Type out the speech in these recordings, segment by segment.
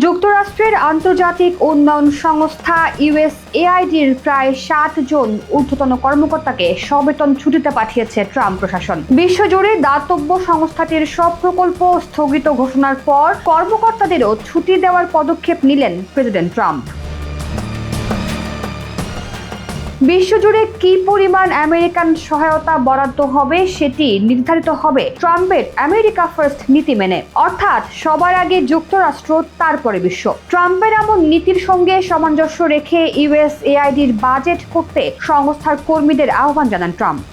যুক্তরাষ্ট্রের আন্তর্জাতিক উন্নয়ন সংস্থা ইউএসএআইডির প্রায় 7 জন ঊর্ধ্বতন কর্মকর্তাকে সবেতন ছুটিতে পাঠিয়েছে ট্রাম্প প্রশাসন। বিশ্বজুড়ে দাতব্য সংস্থাটির সব প্রকল্প স্থগিত ঘোষণার পর কর্মকর্তাদেরও ছুটি দেওয়ার পদক্ষেপ নিলেন প্রেসিডেন্ট ট্রাম্প। বিশ্বজুড়ে কি পরিমাণ আমেরিকান সহায়তা বরাদ্দ হবে সেটি নির্ধারিত হবে ট্রাম্পের আমেরিকা ফার্স্ট নীতি মেনে, অর্থাৎ সবার আগে যুক্তরাষ্ট্র, তারপরে বিশ্ব। ট্রাম্পের এমন নীতির সঙ্গে সামঞ্জস্য রেখে ইউএসএআইডির বাজেট করতে সংস্থার কর্মীদের আহ্বান জানান ট্রাম্প।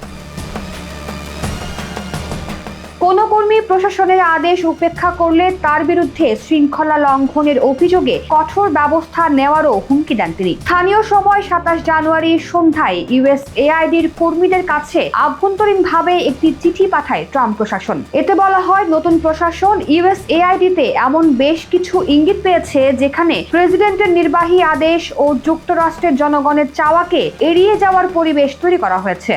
কোনো কর্মী প্রশাসনের আদেশ উপেক্ষা করলে তার বিরুদ্ধে শৃঙ্খলা লঙ্ঘনের অভিযোগে কঠোর ব্যবস্থা নেওয়ারও হুমকি দেন তিনি। স্থানীয় সময় 27 জানুয়ারি সন্ধ্যায় ইউএসএআইডির কর্মীদের কাছে আভ্যন্তরীণভাবে একটি চিঠি পাঠায় ট্রাম্প প্রশাসন। এতে বলা হয়, নতুন প্রশাসন ইউএসএআইডিতে এমন বেশ কিছু ইঙ্গিত পেয়েছে যেখানে প্রেসিডেন্টের নির্বাহী আদেশ ও যুক্তরাষ্ট্রের জনগণের চাওয়াকে এড়িয়ে যাওয়ার পরিবেশ তৈরি করা হয়েছে।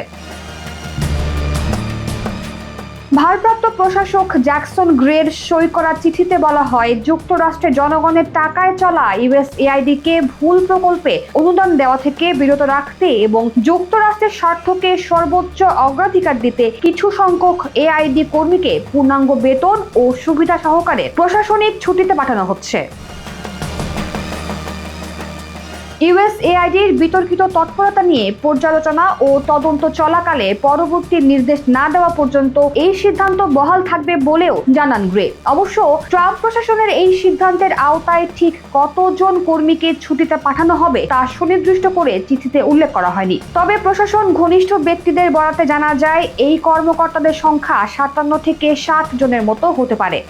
ভারপ্রাপ্ত প্রশাসক জ্যাকসন গ্রের সই করা চিঠিতে বলা হয়, যুক্তরাষ্ট্রের জনগণের টাকায় চলা ইউএসএআইডিকে ভুল প্রকল্পে অনুদান দেওয়া থেকে বিরত রাখতে এবং যুক্তরাষ্ট্রের স্বার্থকে সর্বোচ্চ অগ্রাধিকার দিতে কিছু সংখ্যক এআইডি কর্মীকে পূর্ণাঙ্গ বেতন ও সুবিধা সহকারে প্রশাসনিক ছুটিতে পাঠানো হচ্ছে। ইউএসএআইডির বিতর্কিত তৎপরতা নিয়ে পর্যালোচনা ও তদন্ত চলাকালে পরবর্তী নির্দেশ না দেওয়া পর্যন্ত এই সিদ্ধান্ত বহাল থাকবে বলেও জানান গ্রে। অবশ্য ট্রাম্প প্রশাসনের এই সিদ্ধান্তের আওতায় ঠিক কতজন কর্মীকে ছুটিতে পাঠানো হবে তা সুনির্দিষ্ট করে চিঠিতে উল্লেখ করা হয়নি। তবে প্রশাসন ঘনিষ্ঠ ব্যক্তিদের বরাতে জানা যায়, এই কর্মকর্তাদের সংখ্যা 57 থেকে 60 জনের মতো হতে পারে।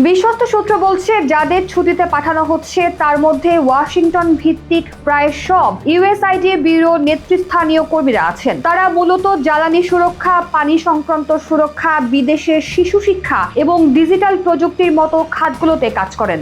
বিশ্বস্ত সূত্র বলছে, যাদের ছুটিতে পাঠানো হচ্ছে তার মধ্যে ওয়াশিংটন ভিত্তিক প্রায় সব ইউএসআইডি ব্যুরো নেতৃস্থানীয় কর্মীরা আছেন। তারা মূলত জ্বালানি সুরক্ষা, পানি সংক্রান্ত সুরক্ষা, বিদেশের শিশু শিক্ষা এবং ডিজিটাল প্রযুক্তির মতো খাতগুলোতে কাজ করেন।